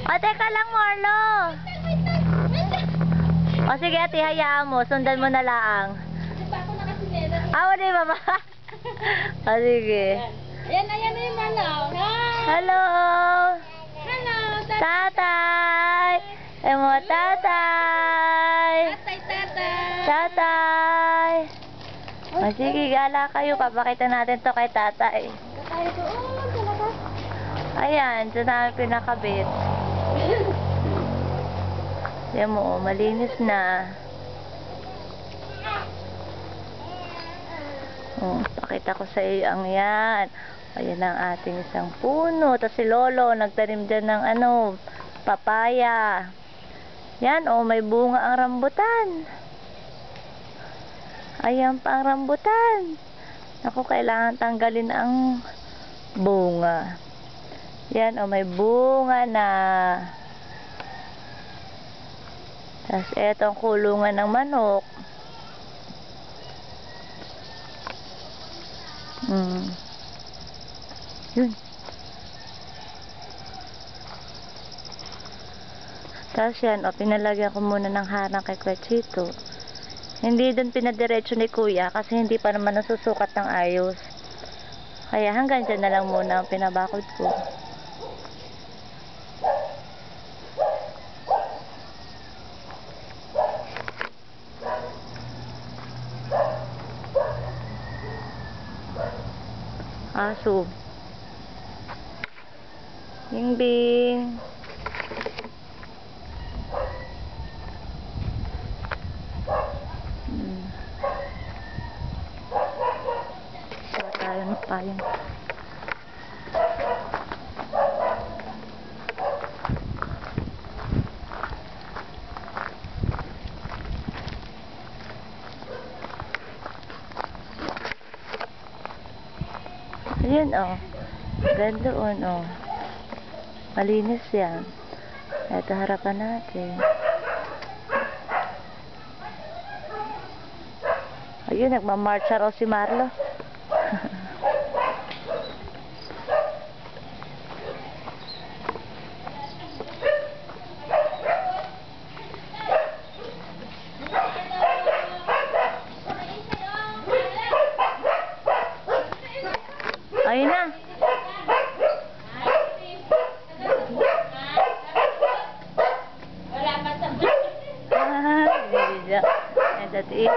O, teka lang, Marlo. O, sige, ate, hayaan mo. Sundan mo na lang. Di ba ako nakasinela? Wala yung baba. O, sige. Ayan na yung Marlo. Hi! Hello! Hello! Tatay! Emo, tatay! Tatay! Tatay! O, sige, gala kayo. Papakita natin to kay tatay. Tatay ko. Oh, talaga. Ayan, dyan namin pinakabit. Yan mo, malinis na. Pakita ko sa iyo ang yan. Ayan ang ating isang puno. Tapos si Lolo, nagtanim dyan ng papaya. Yan, may bunga ang rambutan. Ayan pa ang rambutan. Ako, kailangan tanggalin ang bunga. Yan, may bunga na. Tapos, eto ang kulungan ng manok. Yun. Tapos yan, pinalagyan ko muna ng harang kay Kwachito. Hindi din pinadiretso ni Kuya kasi hindi pa naman nasusukat ng ayos. Kaya hanggang dyan na lang muna ang pinabakod ko. Aso. Bing bing. Saka tayo ng payong. Ayan, ganda doon, malinis yan. Ito harapan natin. Ayun, nagmamarcha raw si Marlo. Ayun na. Wala pa sa And that is